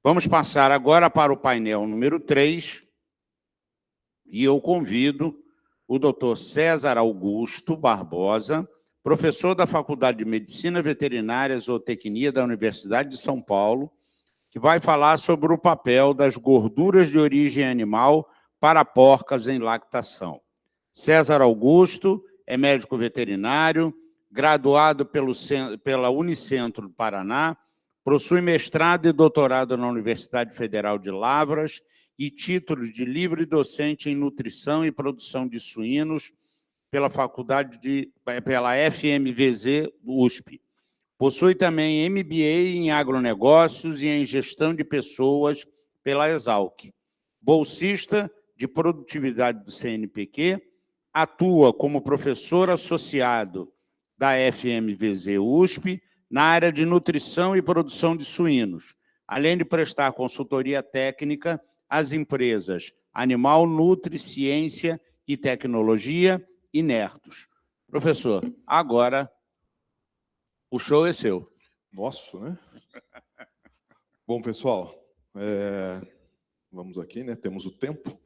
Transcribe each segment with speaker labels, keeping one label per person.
Speaker 1: Vamos passar agora para o painel número 3, e eu convido o Dr. César Augusto Barbosa, professor da Faculdade de Medicina Veterinária e Zootecnia da Universidade de São Paulo, que vai falar sobre o papel das gorduras de origem animal para porcas em lactação. César Augusto é médico veterinário, graduado pela Unicentro do Paraná, possui mestrado e doutorado na Universidade Federal de Lavras e título de livre docente em nutrição e produção de suínos pela pela FMVZ USP. Possui também MBA em agronegócios e em gestão de pessoas pela Exalc. Bolsista de produtividade do CNPq, atua como professor associado da FMVZ USP na área de nutrição e produção de suínos, além de prestar consultoria técnica às empresas Animal Nutri, Ciência e Tecnologia e Nertos. Professor, agora o show é seu.
Speaker 2: Nosso, né? Bom, pessoal, vamos aqui, né? Temos o tempo.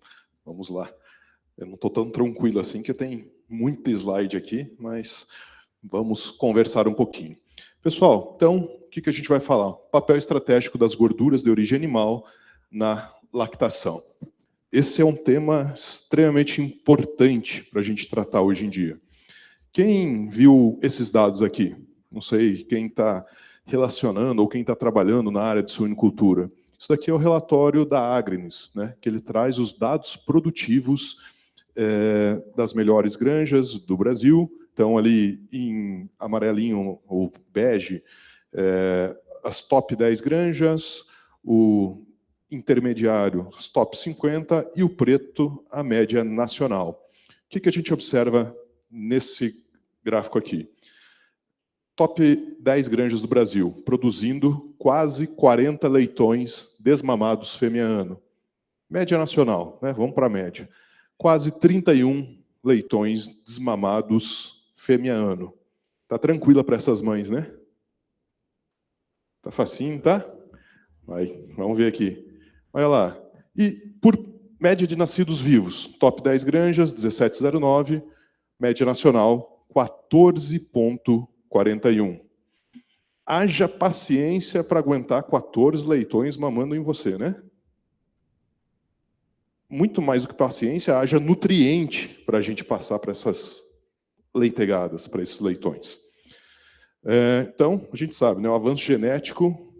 Speaker 2: Vamos lá. Eu não estou tão tranquilo assim, que tem muito slide aqui, mas vamos conversar um pouquinho. Pessoal, então, o que a gente vai falar? Papel estratégico das gorduras de origem animal na lactação. Esse é um tema extremamente importante para a gente tratar hoje em dia. Quem viu esses dados aqui? Não sei quem está relacionando ou quem está trabalhando na área de suinocultura. Isso daqui é o relatório da Agrinis, né, que ele traz os dados produtivos das melhores granjas do Brasil. Então, ali em amarelinho ou bege, as top 10 granjas, o intermediário, os top 50, e o preto, a média nacional. O que a gente observa nesse gráfico aqui? Top 10 granjas do Brasil, produzindo quase 40 leitões desmamados fêmea ano. Média nacional, né? Vamos para a média. Quase 31 leitões desmamados fêmea ano. Tá tranquila para essas mães, né? Tá facinho, tá? Vamos ver aqui. Olha lá. E por média de nascidos vivos, top 10 granjas, 17,09, média nacional, 14,41. Haja paciência para aguentar 14 leitões mamando em você, né? Muito mais do que paciência, haja nutriente para a gente passar para essas leitegadas, para esses leitões. Então, a gente sabe, né, o avanço genético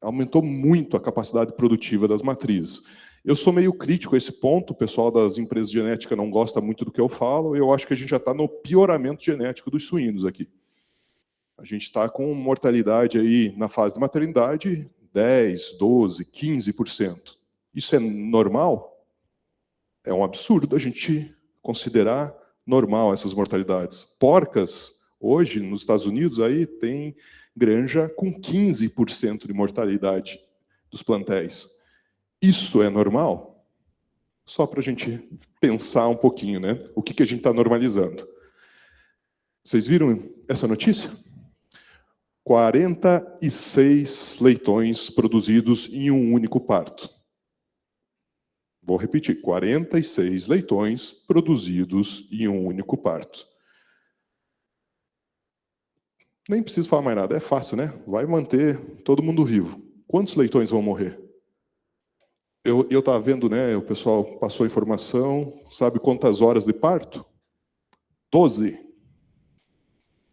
Speaker 2: aumentou muito a capacidade produtiva das matrizes. Eu sou meio crítico a esse ponto, o pessoal das empresas de genética não gosta muito do que eu falo, eu acho que a gente já está no pioramento genético dos suínos aqui. A gente está com mortalidade aí na fase de maternidade 10, 12, 15%. Isso é normal? É um absurdo a gente considerar normal essas mortalidades. Porcas, hoje, nos Estados Unidos, aí tem granja com 15% de mortalidade dos plantéis. Isso é normal? Só para a gente pensar um pouquinho, né? O que a gente está normalizando. Vocês viram essa notícia? 46 leitões produzidos em um único parto. Vou repetir, 46 leitões produzidos em um único parto. Nem preciso falar mais nada, é fácil, né? Vai manter todo mundo vivo. Quantos leitões vão morrer? Eu estava vendo, né? O pessoal passou a informação, sabe quantas horas de parto? 12.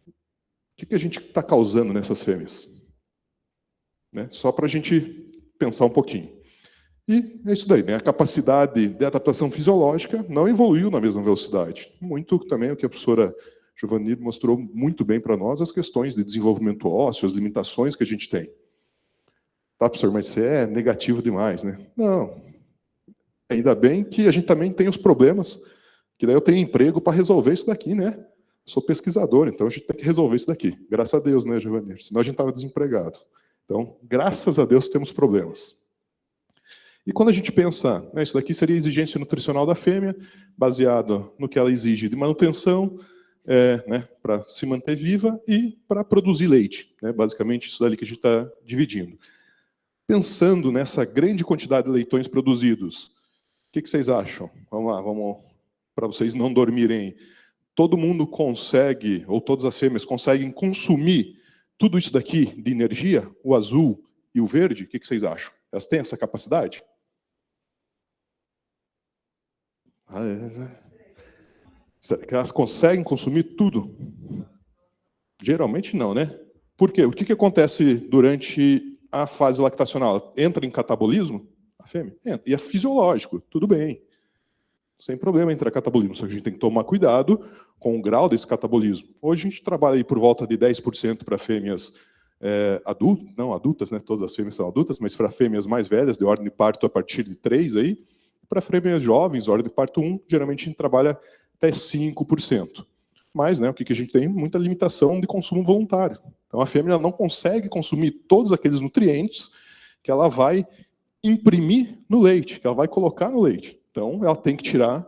Speaker 2: O que a gente está causando nessas fêmeas? Né? Só para a gente pensar um pouquinho. E é isso daí, né? A capacidade de adaptação fisiológica não evoluiu na mesma velocidade. Muito também o que a professora Giovanni mostrou muito bem para nós, as questões de desenvolvimento ósseo, as limitações que a gente tem. Tá, professor, mas você é negativo demais, né? Não. Ainda bem que a gente também tem os problemas, que daí eu tenho emprego para resolver isso daqui, né? Sou pesquisador, então a gente tem que resolver isso daqui. Graças a Deus, né, Giovanni? Senão a gente estava desempregado. Então, graças a Deus, temos problemas. E quando a gente pensa, né, isso daqui seria a exigência nutricional da fêmea, baseado no que ela exige de manutenção, né, para se manter viva e para produzir leite. Né, basicamente, isso dali que a gente está dividindo. Pensando nessa grande quantidade de leitões produzidos, o que vocês acham? Vamos lá, para vocês não dormirem. Todo mundo consegue, ou todas as fêmeas conseguem consumir tudo isso daqui de energia, o azul e o verde? O que vocês acham? Elas têm essa capacidade? Será que elas conseguem consumir tudo? Geralmente não, né? Por quê? O que acontece durante a fase lactacional? Ela entra em catabolismo? A fêmea? Entra. E é fisiológico, tudo bem. Sem problema entrar em catabolismo, só que a gente tem que tomar cuidado com o grau desse catabolismo. Hoje a gente trabalha aí por volta de 10% para fêmeas adultas, né? Todas as fêmeas são adultas, mas para fêmeas mais velhas, de ordem de parto a partir de 3 aí, para fêmeas jovens, ordem de parto 1, geralmente a gente trabalha até 5%. Mas, né, o que a gente tem? Muita limitação de consumo voluntário. Então a fêmea não consegue consumir todos aqueles nutrientes que ela vai imprimir no leite, que ela vai colocar no leite. Então ela tem que tirar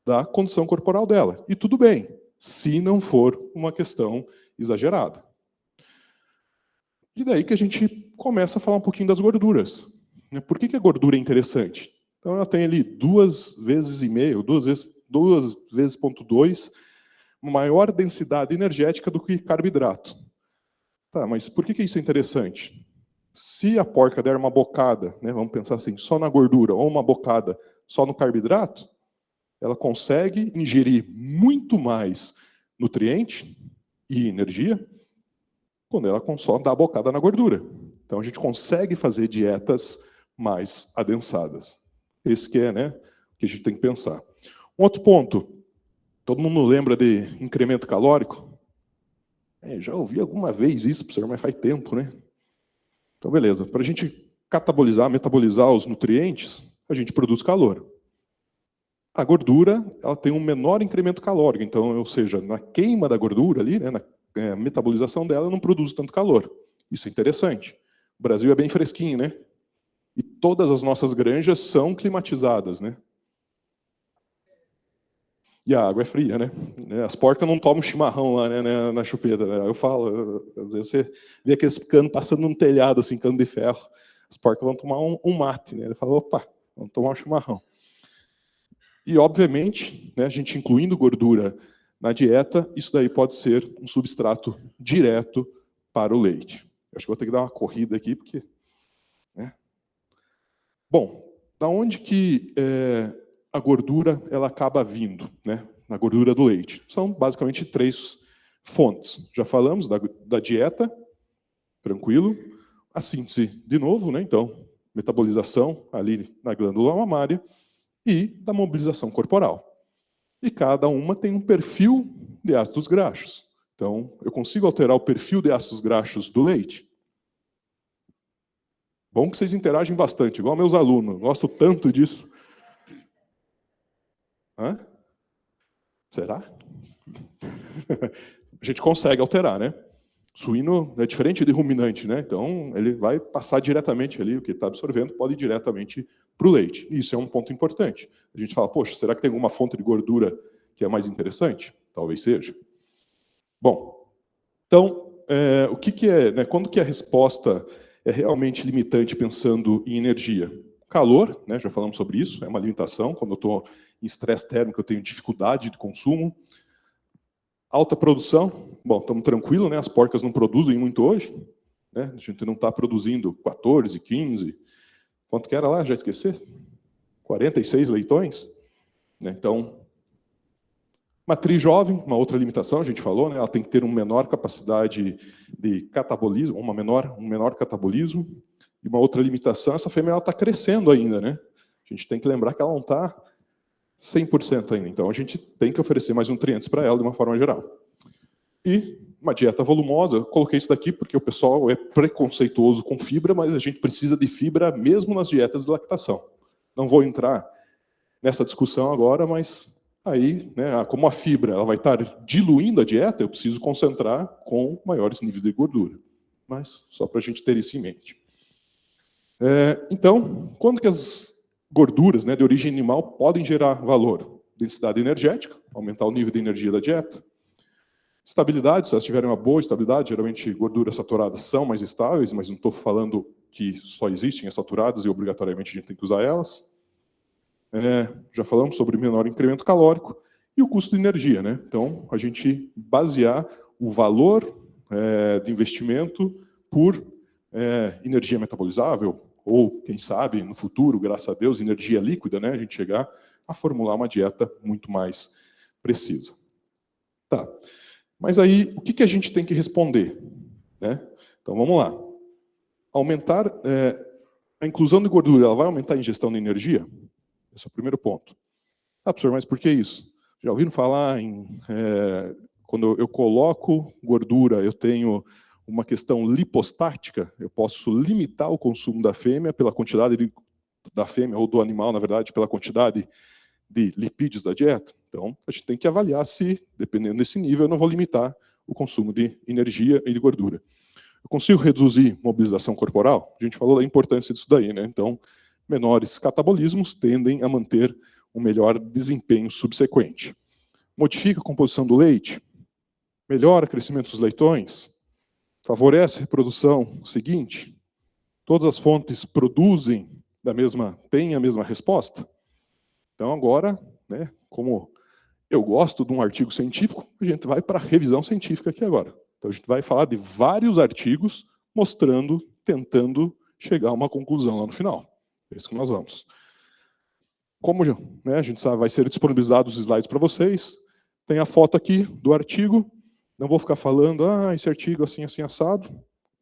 Speaker 2: da condição corporal dela. E tudo bem, se não for uma questão exagerada. E daí que a gente começa a falar um pouquinho das gorduras. Por que a gordura é interessante? Então ela tem ali 2,5 vezes, 2 vezes 0,2, maior densidade energética do que carboidrato. Tá, mas por que isso é interessante? Se a porca der uma bocada, né, vamos pensar assim, só na gordura, ou uma bocada só no carboidrato, ela consegue ingerir muito mais nutriente e energia quando ela só dá a bocada na gordura. Então a gente consegue fazer dietas mais adensadas. Esse que é, né, o que a gente tem que pensar. Um outro ponto, todo mundo lembra de incremento calórico? Já ouvi alguma vez isso, professor, mas faz tempo, né? Então, beleza. Para a gente metabolizar os nutrientes, a gente produz calor. A gordura, ela tem um menor incremento calórico. Então, ou seja, na queima da gordura ali, né, na metabolização dela, eu não produzo tanto calor. Isso é interessante. O Brasil é bem fresquinho, né? E todas as nossas granjas são climatizadas, né? E a água é fria, né? As porcas não tomam chimarrão lá, né, na chupeta. Né? Eu falo, às vezes você vê aqueles canos passando num telhado, assim, cano de ferro. As porcas vão tomar um mate, né? Ele fala, opa, vamos tomar um chimarrão. E, obviamente, né, a gente incluindo gordura na dieta, isso daí pode ser um substrato direto para o leite. Eu acho que vou ter que dar uma corrida aqui, porque... Né? Bom, da onde que a gordura ela acaba vindo, né? Na gordura do leite? São basicamente 3 fontes. Já falamos da dieta, tranquilo. A síntese, de novo, né? Então, metabolização ali na glândula mamária e da mobilização corporal. E cada uma tem um perfil de ácidos graxos. Então, eu consigo alterar o perfil de ácidos graxos do leite? Bom que vocês interagem bastante, igual meus alunos. Gosto tanto disso. Hã? Será? A gente consegue alterar, né? Suíno é diferente de ruminante, né? Então, ele vai passar diretamente ali, o que está absorvendo pode ir diretamente para o leite. E isso é um ponto importante. A gente fala, poxa, será que tem alguma fonte de gordura que é mais interessante? Talvez seja. Bom, então, o que é, né, quando que a resposta é realmente limitante pensando em energia? Calor, né, já falamos sobre isso, é uma limitação. Quando eu estou em estresse térmico, eu tenho dificuldade de consumo. Alta produção, bom, estamos tranquilos, né? As porcas não produzem muito hoje, né? A gente não está produzindo 14, 15, quanto que era lá, já esqueci? 46 leitões, né? Então, matriz jovem, uma outra limitação, a gente falou, né? Ela tem que ter uma menor capacidade de catabolismo, um menor catabolismo, e uma outra limitação, essa fêmea está crescendo ainda, né? A gente tem que lembrar que ela não está 100% ainda. Então, a gente tem que oferecer mais nutrientes para ela de uma forma geral. E uma dieta volumosa, eu coloquei isso daqui porque o pessoal é preconceituoso com fibra, mas a gente precisa de fibra mesmo nas dietas de lactação. Não vou entrar nessa discussão agora, mas aí, né, como a fibra ela vai estar diluindo a dieta, eu preciso concentrar com maiores níveis de gordura. Mas só para a gente ter isso em mente. Então, quando que as gorduras, né, de origem animal podem gerar valor? Densidade energética, aumentar o nível de energia da dieta. Estabilidade, se elas tiverem uma boa estabilidade, geralmente gorduras saturadas são mais estáveis, mas não estou falando que só existem as saturadas e obrigatoriamente a gente tem que usar elas. Já falamos sobre menor incremento calórico e o custo de energia, né? Então, a gente basear o valor de investimento por energia metabolizável, ou, quem sabe, no futuro, graças a Deus, energia líquida, né? A gente chegar a formular uma dieta muito mais precisa. Tá. Mas aí, o que a gente tem que responder? Né? Então, vamos lá. Aumentar a inclusão de gordura, ela vai aumentar a ingestão de energia? Esse é o primeiro ponto. Ah, professor, mas por que isso? Já ouviram falar em... quando eu coloco gordura, eu tenho uma questão lipostática, eu posso limitar o consumo da fêmea pela quantidade da fêmea, ou do animal, na verdade, pela quantidade de lipídios da dieta. Então, a gente tem que avaliar se, dependendo desse nível, eu não vou limitar o consumo de energia e de gordura. Eu consigo reduzir mobilização corporal? A gente falou da importância disso daí, né? Então, menores catabolismos tendem a manter um melhor desempenho subsequente. Modifica a composição do leite? Melhora o crescimento dos leitões? Favorece a reprodução seguinte? Todas as fontes produzem têm a mesma resposta? Então, agora, né, como eu gosto de um artigo científico, a gente vai para a revisão científica aqui agora. Então, a gente vai falar de vários artigos mostrando, tentando chegar a uma conclusão lá no final. É isso que nós vamos. Como né, a gente sabe, vai ser disponibilizados os slides para vocês. Tem a foto aqui do artigo. Não vou ficar falando, esse artigo assim, assim, assado.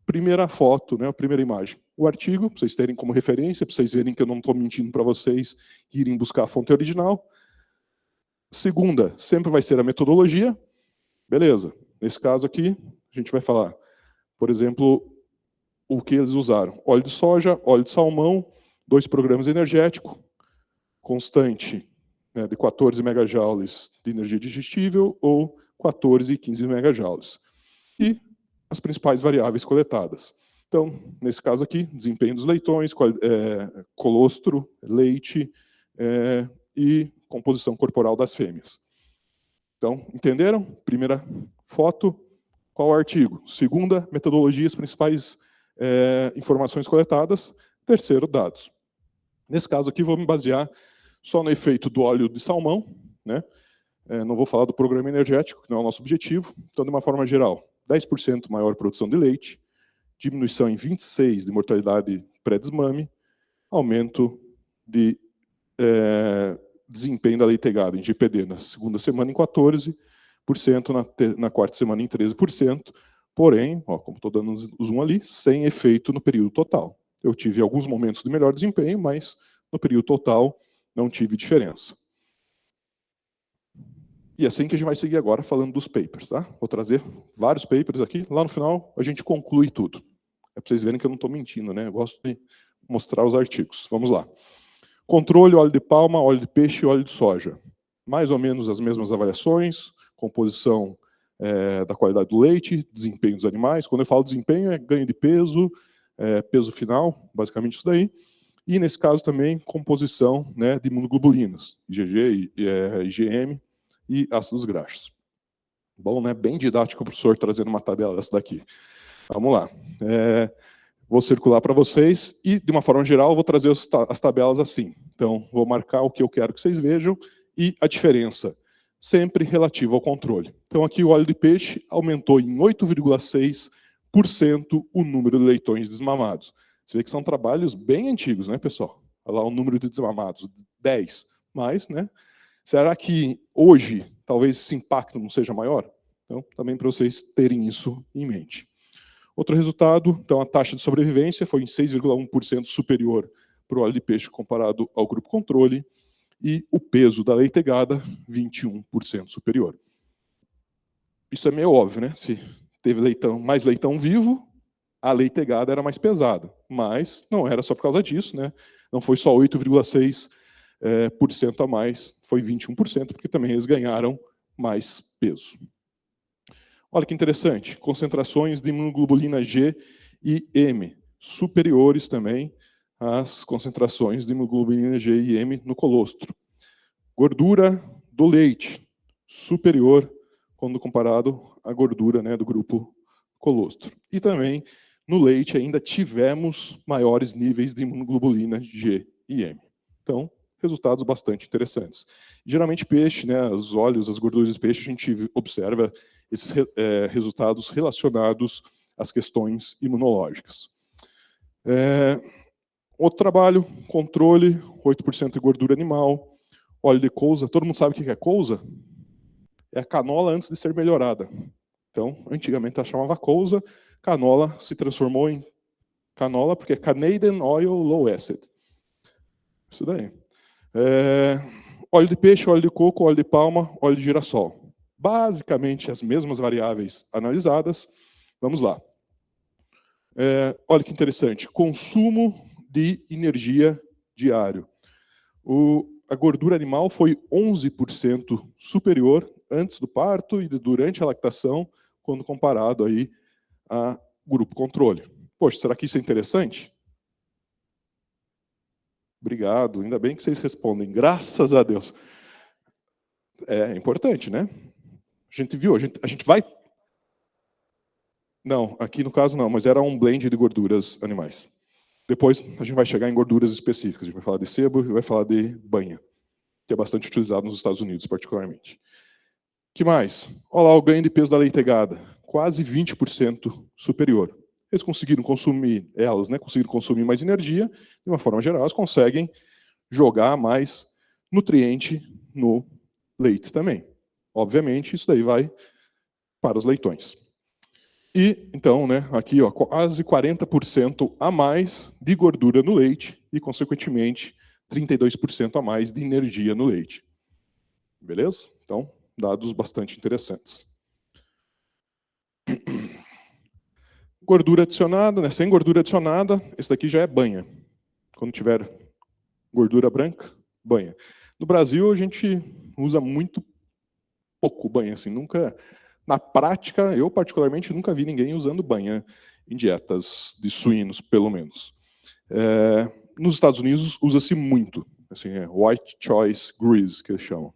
Speaker 2: Primeira foto, né, a primeira imagem. O artigo, para vocês terem como referência, para vocês verem que eu não estou mentindo para vocês irem buscar a fonte original. Segunda, sempre vai ser a metodologia. Beleza. Nesse caso aqui, a gente vai falar, por exemplo, o que eles usaram. Óleo de soja, óleo de salmão, 2 programas energéticos, constante, né, de 14 megajoules de energia digestível ou 14 e 15 megajoules. E as principais variáveis coletadas. Então, nesse caso aqui, desempenho dos leitões, colostro, leite e composição corporal das fêmeas. Então, entenderam? Primeira foto, qual artigo? Segunda, metodologia, as principais informações coletadas. Terceiro, dados. Nesse caso aqui, vou me basear só no efeito do óleo de salmão, né? Não vou falar do programa energético, que não é o nosso objetivo. Então, de uma forma geral, 10% maior produção de leite, diminuição em 26% de mortalidade pré-desmame, aumento de desempenho da leitegada em GPD na segunda semana em 14%, na quarta semana em 13%, porém, como estou dando o zoom ali, sem efeito no período total. Eu tive alguns momentos de melhor desempenho, mas no período total não tive diferença. E assim que a gente vai seguir agora falando dos papers, tá? Vou trazer vários papers aqui, lá no final a gente conclui tudo. É para vocês verem que eu não estou mentindo, né? Eu gosto de mostrar os artigos. Vamos lá. Controle, óleo de palma, óleo de peixe e óleo de soja. Mais ou menos as mesmas avaliações, composição da qualidade do leite, desempenho dos animais. Quando eu falo desempenho, é ganho de peso, peso final, basicamente isso daí. E nesse caso também, composição, né, de imunoglobulinas, IgG, IgM e ácidos graxos. Bom, né? Bem didático o professor trazendo uma tabela dessa daqui. Vamos lá. Vou circular para vocês e, de uma forma geral, vou trazer as tabelas assim. Então, vou marcar o que eu quero que vocês vejam e a diferença, sempre relativa ao controle. Então, aqui o óleo de peixe aumentou em 8,6% o número de leitões desmamados. Você vê que são trabalhos bem antigos, né, pessoal? Olha lá o número de desmamados, 10. Mas, né? Será que hoje, talvez esse impacto não seja maior? Então, também para vocês terem isso em mente. Outro resultado, então a taxa de sobrevivência foi em 6,1% superior para o óleo de peixe comparado ao grupo controle e o peso da leitegada, 21% superior. Isso é meio óbvio, né? Se teve mais leitão vivo, a leitegada era mais pesada, mas não era só por causa disso, né? Não foi só 8,6% a mais, foi 21%, porque também eles ganharam mais peso. Olha que interessante, concentrações de imunoglobulina G e M, superiores também às concentrações de imunoglobulina G e M no colostro. Gordura do leite, superior quando comparado à gordura, né, do grupo colostro. E também no leite ainda tivemos maiores níveis de imunoglobulina G e M. Então, resultados bastante interessantes. Geralmente, peixe, né, os óleos, as gorduras de peixe, a gente observa esses resultados relacionados às questões imunológicas. Outro trabalho, controle, 8% de gordura animal, óleo de couza. Todo mundo sabe o que é couza? É a canola antes de ser melhorada. Então, antigamente ela chamava couza, canola se transformou em canola porque é Canadian Oil Low Acid. Isso daí. Óleo de peixe, óleo de coco, óleo de palma, óleo de girassol. Basicamente as mesmas variáveis analisadas. Vamos lá. Olha que interessante. Consumo de energia diário. A gordura animal foi 11% superior antes do parto e durante a lactação, quando comparado aí a grupo controle. Poxa, será que isso é interessante? Obrigado, ainda bem que vocês respondem, graças a Deus. É importante, né? A gente viu, a gente vai... Não, aqui no caso não, mas era um blend de gorduras animais. Depois a gente vai chegar em gorduras específicas, a gente vai falar de sebo e vai falar de banha, que é bastante utilizado nos Estados Unidos, particularmente. Que mais? Olha lá o ganho de peso da leitegada, quase 20% superior. Eles conseguiram consumir, conseguiram consumir mais energia, de uma forma geral, elas conseguem jogar mais nutriente no leite também. Obviamente, isso daí vai para os leitões. E, então, né, aqui, ó, quase 40% a mais de gordura no leite e, consequentemente, 32% a mais de energia no leite. Beleza? Então, dados bastante interessantes. Gordura adicionada, né? Sem gordura adicionada, esse daqui já é banha. Quando tiver gordura branca, banha. No Brasil, a gente usa muito pouco banha, assim, nunca... Na prática, eu particularmente nunca vi ninguém usando banha em dietas de suínos, pelo menos. Nos Estados Unidos, usa-se muito. Assim, white choice grease, que eles chamam.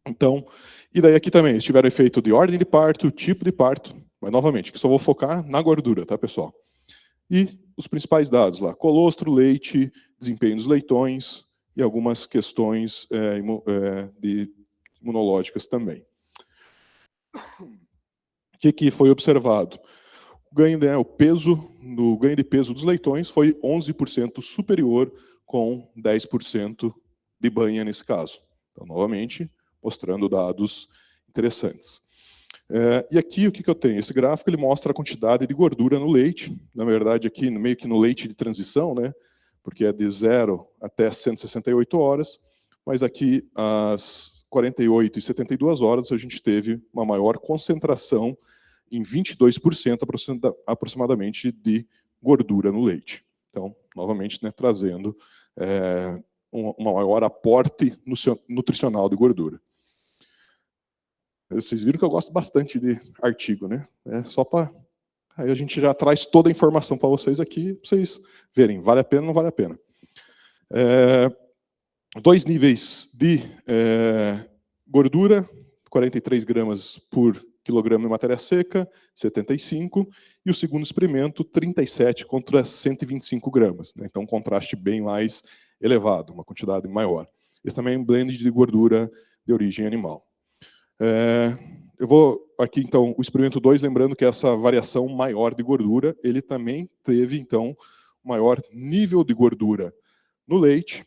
Speaker 2: Então, e daí aqui também, eles tiveram efeito de ordem de parto, tipo de parto, mas novamente, que só vou focar na gordura, tá, pessoal? E os principais dados lá, colostro, leite, desempenho dos leitões e algumas questões imunológicas também. O que foi observado? O ganho, né, no ganho de peso dos leitões foi 11% superior com 10% de banha nesse caso. Então, novamente, mostrando dados interessantes. E aqui o que eu tenho? Esse gráfico ele mostra a quantidade de gordura no leite. Na verdade, aqui meio que no leite de transição, né? Porque é de 0 até 168 horas. Mas aqui, às 48 e 72 horas, a gente teve uma maior concentração em 22% aproximadamente de gordura no leite. Então, novamente, né, trazendo um maior aporte nutricional de gordura. Vocês viram que eu gosto bastante de artigo, né? Só para... Aí a gente já traz toda a informação para vocês aqui, para vocês verem, vale a pena ou não vale a pena. 2 níveis de gordura, 43 gramas por quilograma de matéria seca, 75, e o segundo experimento, 37 contra 125 gramas. Né? Então, um contraste bem mais elevado, uma quantidade maior. Esse também é um blend de gordura de origem animal. Eu vou aqui, então, o experimento 2, lembrando que essa variação maior de gordura, ele também teve, então, maior nível de gordura no leite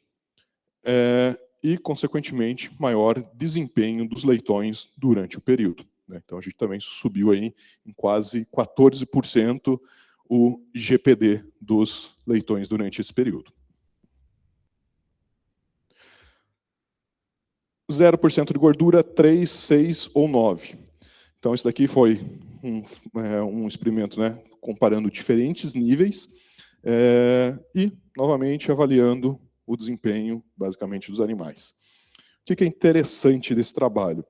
Speaker 2: e, consequentemente, maior desempenho dos leitões durante o período. Né? Então, a gente também subiu aí em quase 14% o GPD dos leitões durante esse período. 0% de gordura, 3, 6 ou 9. Então, esse daqui foi um experimento, né, comparando diferentes níveis e, novamente, avaliando o desempenho, basicamente, dos animais. O que é interessante desse trabalho?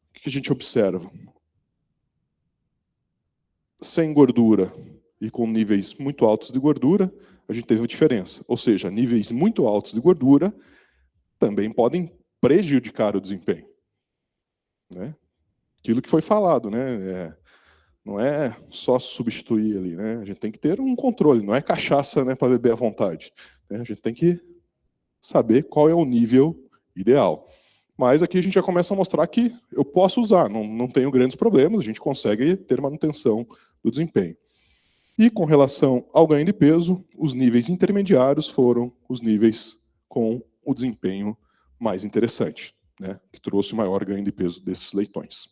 Speaker 2: O que a gente observa? Sem gordura e com níveis muito altos de gordura, a gente teve uma diferença. Ou seja, níveis muito altos de gordura também podem prejudicar o desempenho. Né? Aquilo que foi falado, né? Não é só substituir ali, né? A gente tem que ter um controle, não é cachaça, né, para beber à vontade. Né? A gente tem que saber qual é o nível ideal. Mas aqui a gente já começa a mostrar que eu posso usar, não tenho grandes problemas, a gente consegue ter manutenção do desempenho. E com relação ao ganho de peso, os níveis intermediários foram os níveis com o desempenho mais interessante, né, que trouxe o maior ganho de peso desses leitões.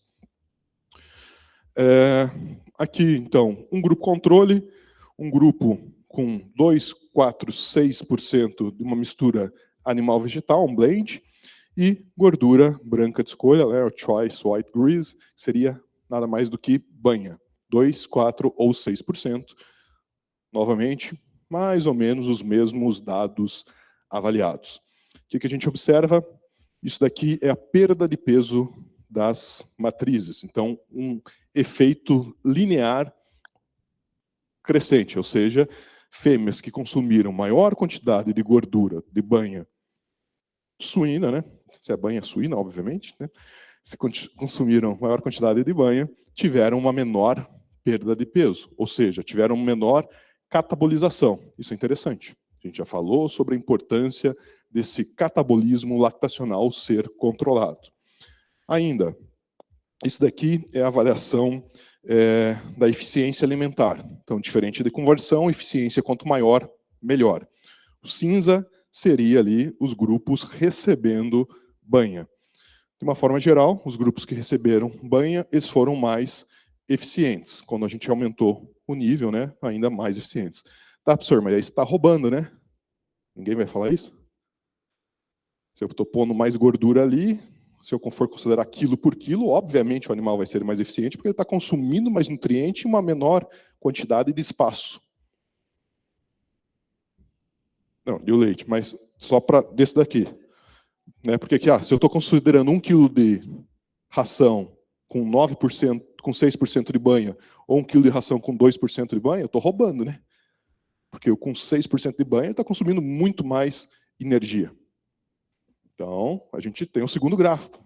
Speaker 2: Aqui, então, um grupo controle, um grupo com 2, 4, 6% de uma mistura animal-vegetal, um blend, e gordura branca de escolha, né, o choice white grease, seria nada mais do que banha, 2, 4 ou 6%. Novamente, mais ou menos os mesmos dados avaliados. O que a gente observa? Isso daqui é a perda de peso das matrizes. Então, um efeito linear crescente, ou seja, fêmeas que consumiram maior quantidade de gordura de banha suína, né? Se é banha suína, obviamente, né? Se consumiram maior quantidade de banha, tiveram uma menor perda de peso, ou seja, tiveram menor catabolização. Isso é interessante. A gente já falou sobre a importância desse catabolismo lactacional ser controlado. Ainda, isso daqui é a avaliação da eficiência alimentar. Então, diferente de conversão, eficiência quanto maior, melhor. O cinza seria ali os grupos recebendo banha. De uma forma geral, os grupos que receberam banha, eles foram mais eficientes. Quando a gente aumentou o nível, né, ainda mais eficientes. Tá, professor, mas aí você está roubando, né? Ninguém vai falar isso? Se eu estou pondo mais gordura ali, se eu for considerar quilo por quilo, obviamente o animal vai ser mais eficiente, porque ele está consumindo mais nutriente em uma menor quantidade de espaço. Não, e o leite, mas só para desse daqui. Né? Porque aqui, se eu estou considerando 1 kg de ração com 9%, com 6% de banha, ou 1 kg de ração com 2% de banha, eu estou roubando, né? Porque eu com 6% de banha está consumindo muito mais energia. Então, a gente tem o segundo gráfico.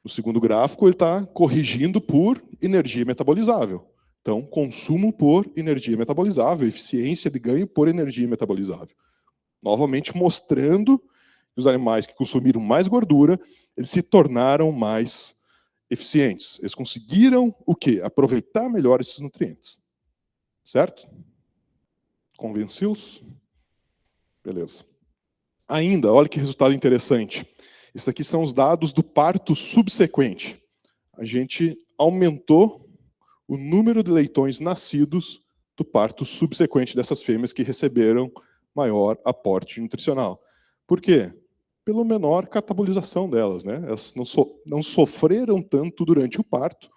Speaker 2: O segundo gráfico ele está corrigindo por energia metabolizável. Então, consumo por energia metabolizável, eficiência de ganho por energia metabolizável. Novamente mostrando que os animais que consumiram mais gordura, eles se tornaram mais eficientes. Eles conseguiram o quê? Aproveitar melhor esses nutrientes. Certo? Convenceu-os? Beleza. Ainda, olha que resultado interessante. Isso aqui são os dados do parto subsequente. A gente aumentou o número de leitões nascidos do parto subsequente dessas fêmeas que receberam maior aporte nutricional. Por quê? Pela menor catabolização delas, né? Elas não sofreram tanto durante o parto,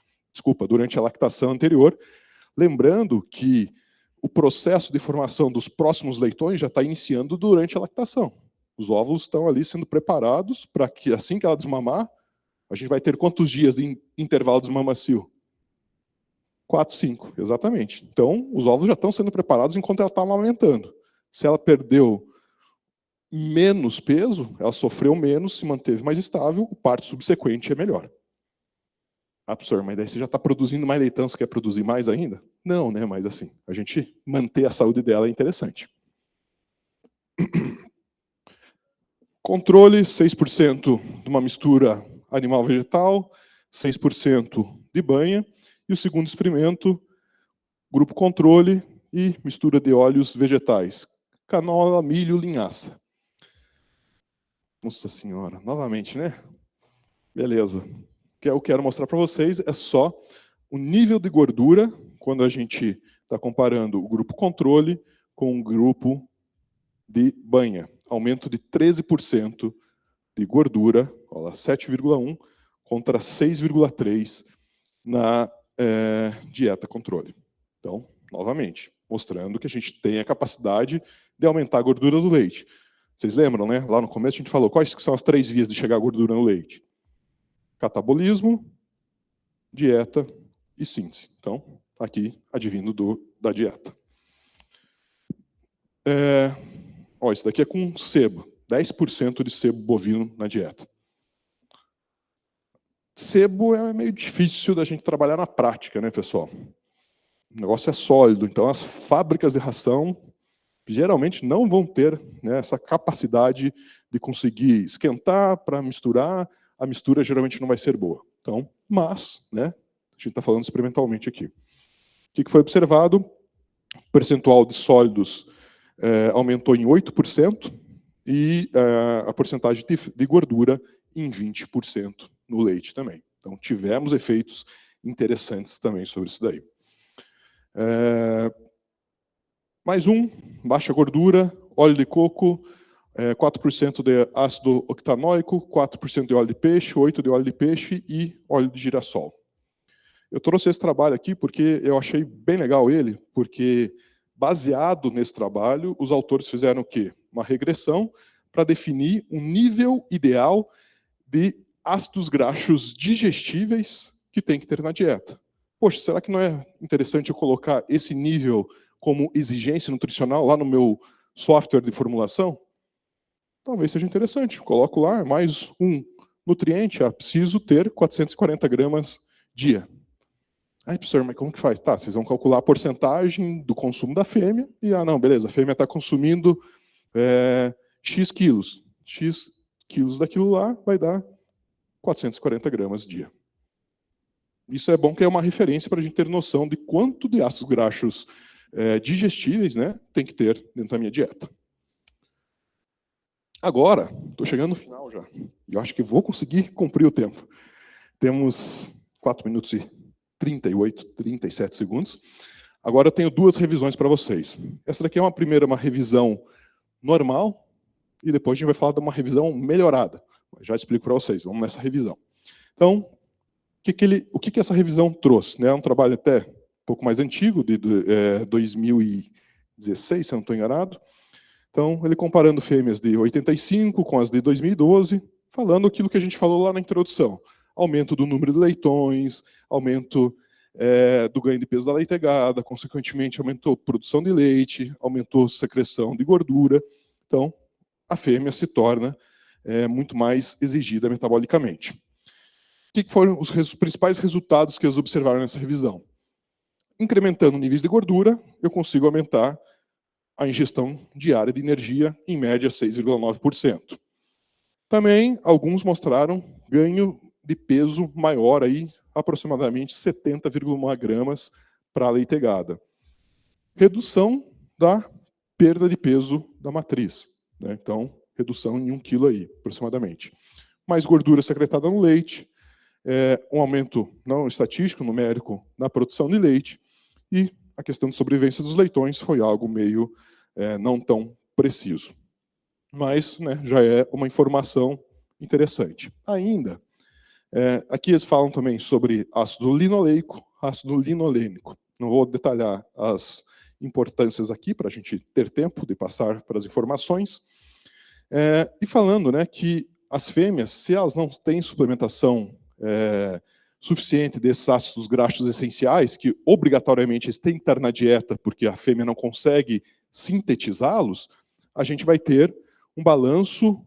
Speaker 2: durante a lactação anterior, lembrando que o processo de formação dos próximos leitões já está iniciando durante a lactação. Os óvulos estão ali sendo preparados para que, assim que ela desmamar, a gente vai ter quantos dias de intervalo desmamacio? 4, 5, exatamente. Então, os óvulos já estão sendo preparados enquanto ela está amamentando. Se ela perdeu menos peso, ela sofreu menos, se manteve mais estável, o parto subsequente é melhor. Professor, mas daí você já está produzindo mais leitão, você quer produzir mais ainda? Não, né? Mas assim, a gente manter a saúde dela é interessante. Controle, 6% de uma mistura animal-vegetal, 6% de banha, e o segundo experimento, grupo controle e mistura de óleos vegetais, canola, milho, linhaça. Nossa senhora, novamente, né? Beleza. O que eu quero mostrar para vocês é só o nível de gordura quando a gente está comparando o grupo controle com o grupo de banha. Aumento de 13% de gordura, 7,1 contra 6,3 na dieta controle. Então, novamente, mostrando que a gente tem a capacidade de aumentar a gordura do leite. Vocês lembram, né? Lá no começo a gente falou quais que são as 3 vias de chegar a gordura no leite. Catabolismo, dieta e síntese. Então, aqui, advindo da dieta. Isso daqui é com sebo. 10% de sebo bovino na dieta. sebo é meio difícil da gente trabalhar na prática, né, pessoal? O negócio é sólido, então as fábricas de ração geralmente não vão ter, né, essa capacidade de conseguir esquentar para misturar. A mistura geralmente não vai ser boa. Então, mas, né, a gente está falando experimentalmente aqui. O que foi observado? O percentual de sólidos aumentou em 8% e a porcentagem de gordura em 20% no leite também. Então, tivemos efeitos interessantes também sobre isso daí. Mais um, baixa gordura, óleo de coco, 4% de ácido octanóico, 4% de óleo de peixe, 8% de óleo de peixe e óleo de girassol. Eu trouxe esse trabalho aqui porque eu achei bem legal ele, porque baseado nesse trabalho, os autores fizeram o quê? Uma regressão para definir um nível ideal de ácidos graxos digestíveis que tem que ter na dieta. Poxa, será que não é interessante eu colocar esse nível como exigência nutricional lá no meu software de formulação? Talvez seja interessante. Coloco lá mais um nutriente. Preciso ter 440 gramas dia. Aí, professor, mas como que faz? Tá, vocês vão calcular a porcentagem do consumo da fêmea e, não, beleza, a fêmea está consumindo X quilos. X quilos daquilo lá vai dar 440 gramas dia. Isso é bom que é uma referência para a gente ter noção de quanto de ácidos graxos digestíveis, né, tem que ter dentro da minha dieta. Agora, estou chegando no final já. E eu acho que vou conseguir cumprir o tempo. Temos 4 minutos e 38, 37 segundos. Agora eu tenho 2 revisões para vocês. Essa daqui é uma revisão normal, e depois a gente vai falar de uma revisão melhorada. Já explico para vocês, vamos nessa revisão. Então, o que essa revisão trouxe? É um trabalho até um pouco mais antigo, de 2016, se eu não estou enganado. Então, ele comparando fêmeas de 85 com as de 2012, falando aquilo que a gente falou lá na introdução. Aumento do número de leitões, aumento do ganho de peso da leitegada, consequentemente aumentou a produção de leite, aumentou a secreção de gordura. Então, a fêmea se torna muito mais exigida metabolicamente. O que foram os principais resultados que eles observaram nessa revisão? Incrementando níveis de gordura, eu consigo aumentar a ingestão diária de energia, em média 6,9%. Também, alguns mostraram ganho de peso maior, aí, aproximadamente 70,1 gramas para a leitegada. Redução da perda de peso da matriz. Né? Então, redução em 1 quilo aí, aproximadamente. Mais gordura secretada no leite, um aumento não estatístico, numérico, na produção de leite, e a questão de sobrevivência dos leitões foi algo meio não tão preciso. Mas, né, já é uma informação interessante. Ainda, aqui eles falam também sobre ácido linoleico, ácido linolênico. Não vou detalhar as importâncias aqui, para a gente ter tempo de passar para as informações. E falando, né, que as fêmeas, se elas não têm suplementação suficiente desses ácidos graxos essenciais, que obrigatoriamente eles têm que estar na dieta, porque a fêmea não consegue sintetizá-los, a gente vai ter um balanço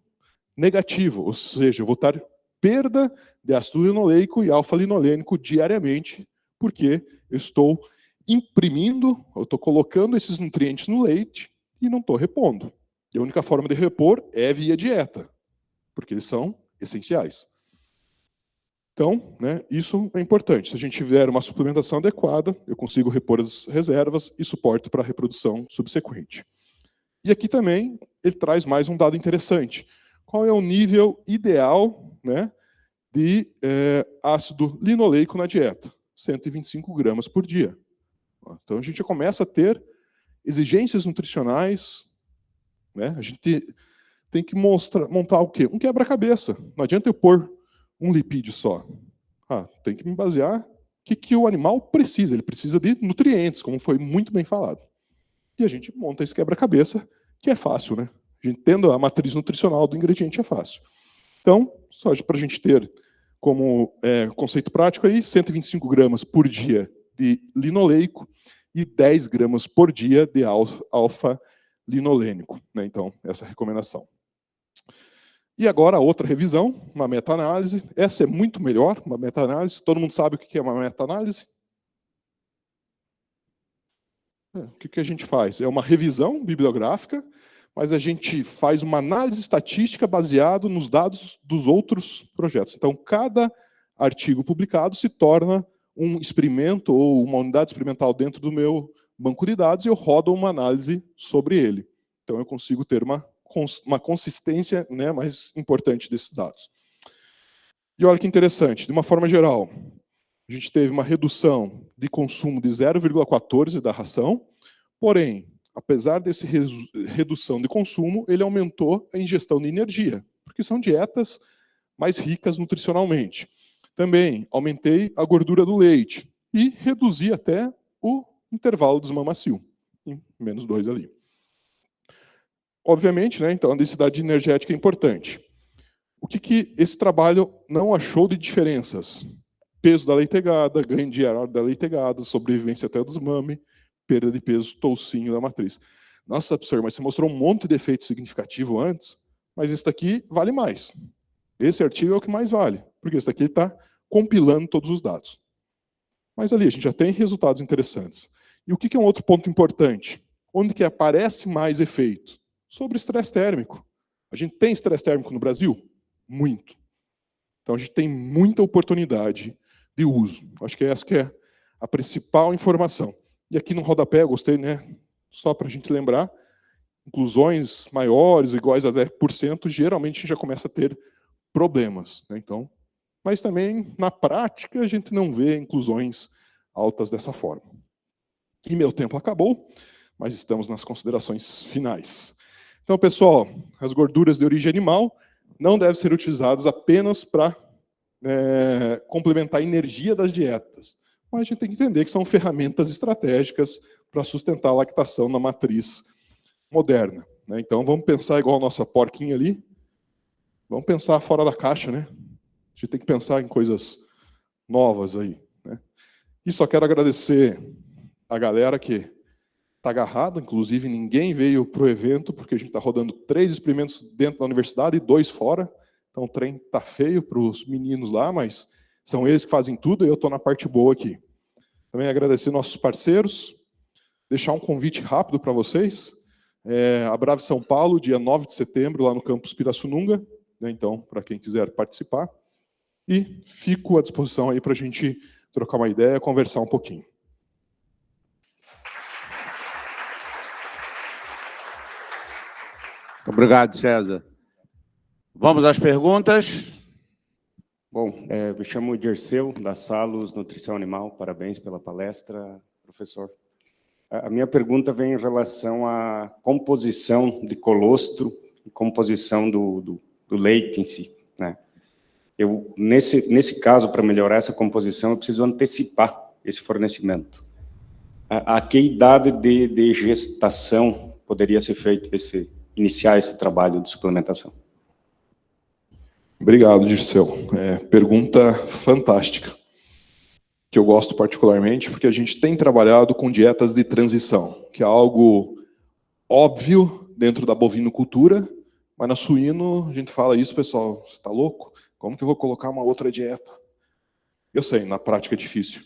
Speaker 2: negativo, ou seja, eu vou ter perda de ácido linoleico e alfa-linolênico diariamente, porque eu estou imprimindo, eu estou colocando esses nutrientes no leite e não estou repondo. E a única forma de repor é via dieta, porque eles são essenciais. Então, né, isso é importante. Se a gente tiver uma suplementação adequada, eu consigo repor as reservas e suporte para a reprodução subsequente. E aqui também ele traz mais um dado interessante. Qual é o nível ideal, né, de ácido linoleico na dieta? 125 gramas por dia. Então a gente já começa a ter exigências nutricionais, né? A gente tem que montar o quê? Um quebra-cabeça. Não adianta eu pôr um lipídio só. Tem que me basear o que o animal precisa. Ele precisa de nutrientes, como foi muito bem falado. E a gente monta esse quebra-cabeça, que é fácil, né? A gente tendo a matriz nutricional do ingrediente é fácil. Então, só para a gente ter como conceito prático aí, 125 gramas por dia de linoleico e 10 gramas por dia de alfa-linolênico. Né? Então, essa é a recomendação. E agora a outra revisão, uma meta-análise. Essa é muito melhor, uma meta-análise. Todo mundo sabe o que é uma meta-análise? O que a gente faz? É uma revisão bibliográfica, mas a gente faz uma análise estatística baseada nos dados dos outros projetos. Então, cada artigo publicado se torna um experimento ou uma unidade experimental dentro do meu banco de dados e eu rodo uma análise sobre ele. Então, eu consigo ter uma consistência, né, mais importante desses dados. E olha que interessante, de uma forma geral, a gente teve uma redução de consumo de 0,14 da ração, porém, apesar dessa redução de consumo, ele aumentou a ingestão de energia, porque são dietas mais ricas nutricionalmente. Também aumentei a gordura do leite e reduzi até o intervalo de desmamacio, em -2 ali. Obviamente, né, então a densidade energética é importante. O que esse trabalho não achou de diferenças? Peso da leitegada, ganho diário da leitegada, sobrevivência até o desmame, perda de peso, toucinho da matriz. Nossa, professor, mas você mostrou um monte de efeito significativo antes, mas esse daqui vale mais. Esse artigo é o que mais vale, porque esse daqui está compilando todos os dados. Mas ali a gente já tem resultados interessantes. E o que é um outro ponto importante? Onde que aparece mais efeito? Sobre estresse térmico. A gente tem estresse térmico no Brasil? Muito. Então a gente tem muita oportunidade de uso. Acho que essa que é a principal informação. E aqui no rodapé, eu gostei, né? Só para a gente lembrar, inclusões maiores, iguais a 10%, geralmente a gente já começa a ter problemas. Né? Então, mas também, na prática, a gente não vê inclusões altas dessa forma. E meu tempo acabou, mas estamos nas considerações finais. Então, pessoal, as gorduras de origem animal não devem ser utilizadas apenas para complementar a energia das dietas. Mas a gente tem que entender que são ferramentas estratégicas para sustentar a lactação na matriz moderna. Né? Então, vamos pensar igual a nossa porquinha ali. Vamos pensar fora da caixa, né? A gente tem que pensar em coisas novas aí. Né? E só quero agradecer a galera que está agarrada, inclusive ninguém veio para o evento, porque a gente está rodando 3 experimentos dentro da universidade e 2 fora. Então o trem está feio para os meninos lá, mas são eles que fazem tudo e eu estou na parte boa aqui. Também agradecer nossos parceiros, deixar um convite rápido para vocês. A Brave São Paulo, dia 9 de setembro, lá no campus Pirassununga. Né, então, para quem quiser participar. E fico à disposição aí para a gente trocar uma ideia, conversar um pouquinho.
Speaker 1: Obrigado, César. Vamos às perguntas.
Speaker 3: Bom, me chamo Dirceu, da Salus Nutrição Animal. Parabéns pela palestra, professor. A minha pergunta vem em relação à composição de colostro e composição do leite em si. Né? Nesse caso, para melhorar essa composição, eu preciso antecipar esse fornecimento. A que idade de gestação poderia ser feito iniciar esse trabalho de suplementação?
Speaker 2: Obrigado, Dirceu. Pergunta fantástica, que eu gosto particularmente, porque a gente tem trabalhado com dietas de transição, que é algo óbvio dentro da bovinocultura, mas na suíno a gente fala isso, pessoal, você está louco? Como que eu vou colocar uma outra dieta? Eu sei, na prática é difícil.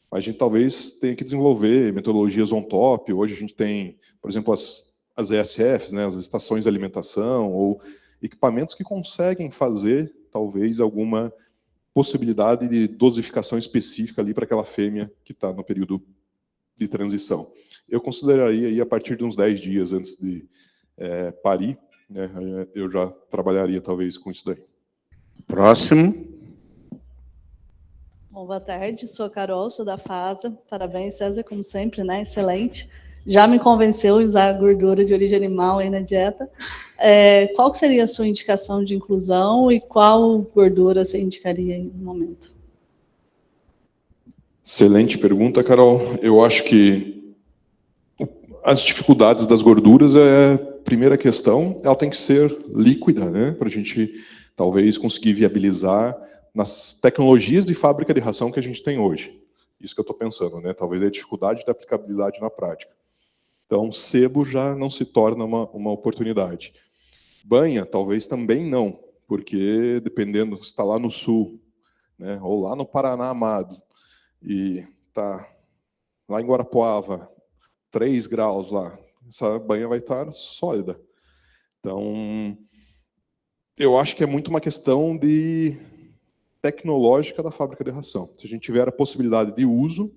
Speaker 2: Mas a gente talvez tenha que desenvolver metodologias on top. Hoje a gente tem, por exemplo, as ESFs, né, as estações de alimentação, ou equipamentos que conseguem fazer, talvez, alguma possibilidade de dosificação específica ali para aquela fêmea que está no período de transição. Eu consideraria aí a partir de uns 10 dias antes de parir, né, eu já trabalharia talvez com isso daí.
Speaker 1: Próximo.
Speaker 4: Bom, boa tarde, sou a Carol, sou da FASA. Parabéns, César, como sempre, né? Excelente. Já me convenceu a usar a gordura de origem animal aí na dieta. Qual seria a sua indicação de inclusão e qual gordura você indicaria aí no momento?
Speaker 2: Excelente pergunta, Carol. Eu acho que as dificuldades das gorduras primeira questão, ela tem que ser líquida, né? Para a gente talvez conseguir viabilizar nas tecnologias de fábrica de ração que a gente tem hoje. Isso que eu estou pensando, né? Talvez a dificuldade da aplicabilidade na prática. Então, sebo já não se torna uma oportunidade. Banha, talvez também não, porque dependendo se está lá no sul, né, ou lá no Paraná Amado, e está lá em Guarapuava, 3 graus lá, essa banha vai estar sólida. Então, eu acho que é muito uma questão de tecnológica da fábrica de ração. Se a gente tiver a possibilidade de uso,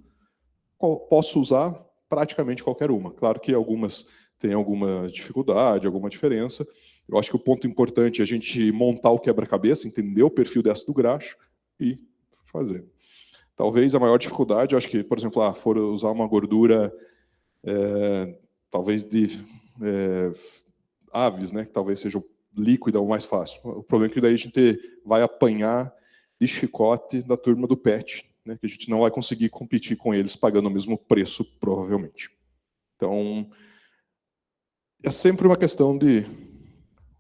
Speaker 2: posso usar praticamente qualquer uma. Claro que algumas têm alguma dificuldade, alguma diferença. Eu acho que o ponto importante é a gente montar o quebra-cabeça, entender o perfil dessa do graxo e fazer. Talvez a maior dificuldade, eu acho que, por exemplo, for usar uma gordura, talvez de aves, né, que talvez seja líquida ou mais fácil. O problema é que daí a gente vai apanhar de chicote da turma do PET, né, que a gente não vai conseguir competir com eles pagando o mesmo preço, provavelmente. Então, é sempre uma questão de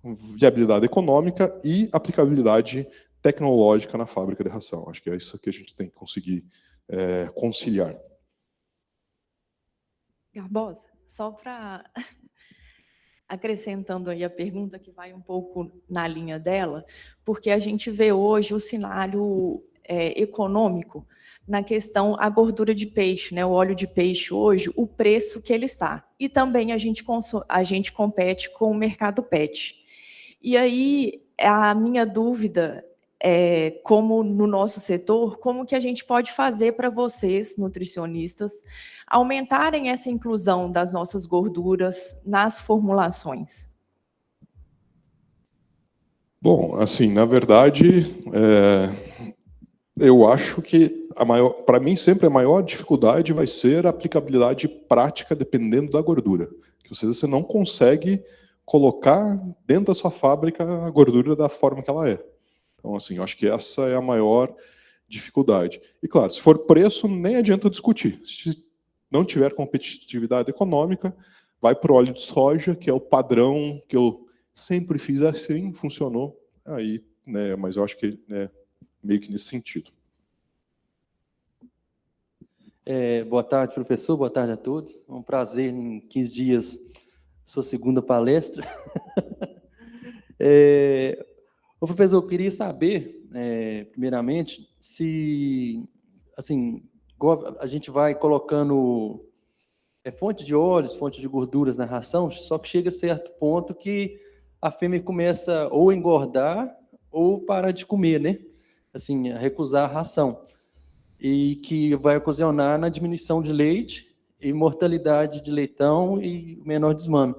Speaker 2: viabilidade econômica e aplicabilidade tecnológica na fábrica de ração. Acho que é isso que a gente tem que conseguir conciliar.
Speaker 5: Barbosa, só para acrescentando aí a pergunta que vai um pouco na linha dela, porque a gente vê hoje o cenário econômico na questão a gordura de peixe, né, o óleo de peixe hoje, o preço que ele está. E também a gente compete com o mercado PET. E aí a minha dúvida como no nosso setor, como que a gente pode fazer para vocês, nutricionistas, aumentarem essa inclusão das nossas gorduras nas formulações?
Speaker 2: Bom, assim, na verdade, eu acho que para mim sempre a maior dificuldade vai ser a aplicabilidade prática dependendo da gordura. Que você não consegue colocar dentro da sua fábrica a gordura da forma que ela é. Então, assim, eu acho que essa é a maior dificuldade. E, claro, se for preço, nem adianta discutir. Se não tiver competitividade econômica, vai para o óleo de soja, que é o padrão que eu sempre fiz assim, funcionou. Aí, né, mas eu acho que é meio que nesse sentido.
Speaker 6: Boa tarde, professor. Boa tarde a todos. É um prazer, em 15 dias, sua segunda palestra. Ô, professor, eu queria saber, primeiramente, se, assim, a gente vai colocando fonte de óleos, fonte de gorduras na ração, só que chega a certo ponto que a fêmea começa ou a engordar ou parar de comer, né? Assim, a recusar a ração. E que vai ocasionar na diminuição de leite e mortalidade de leitão e menor desmame.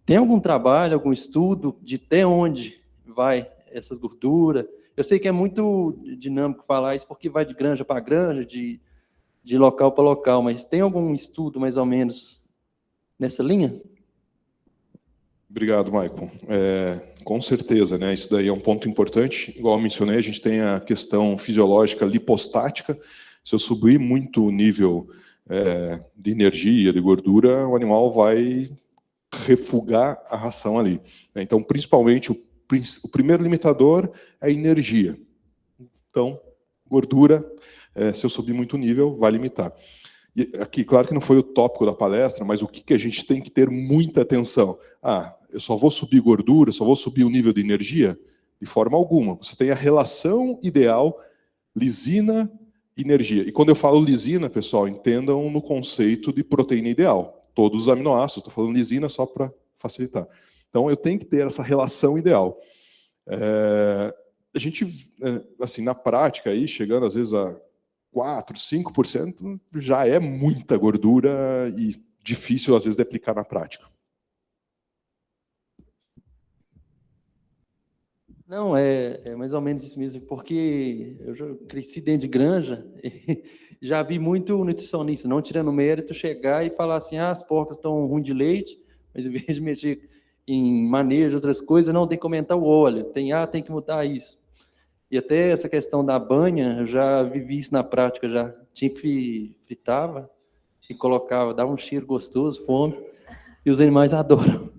Speaker 6: Tem algum trabalho, algum estudo de até onde vai essas gorduras? Eu sei que é muito dinâmico falar isso, porque vai de granja para granja, de local para local, mas tem algum estudo mais ou menos nessa linha?
Speaker 2: Obrigado, Maicon. Com certeza, né? Isso daí é um ponto importante. Igual eu mencionei, a gente tem a questão fisiológica lipostática. Se eu subir muito o nível de energia, de gordura, o animal vai refugar a ração ali. Então, principalmente, o primeiro limitador é a energia. Então, gordura, se eu subir muito o nível, vai limitar. E aqui, claro que não foi o tópico da palestra, mas o que a gente tem que ter muita atenção? Eu só vou subir gordura, só vou subir o nível de energia? De forma alguma. Você tem a relação ideal lisina-energia. E quando eu falo lisina, pessoal, entendam no conceito de proteína ideal. Todos os aminoácidos, estou falando lisina só para facilitar. Então, eu tenho que ter essa relação ideal. A gente, assim, na prática, aí, chegando às vezes a 4%, 5%, já é muita gordura e difícil, às vezes, de aplicar na prática.
Speaker 6: Não, é mais ou menos isso mesmo, porque eu já cresci dentro de granja e já vi muito nutricionista, não tirando mérito, chegar e falar assim, as porcas estão ruins de leite, mas em vez de mexer em manejo, outras coisas, não, tem que aumentar o óleo, tem que mudar isso. E até essa questão da banha, eu já vivi isso na prática, já tinha que fritava e colocava, dava um cheiro gostoso, fome, e os animais adoram.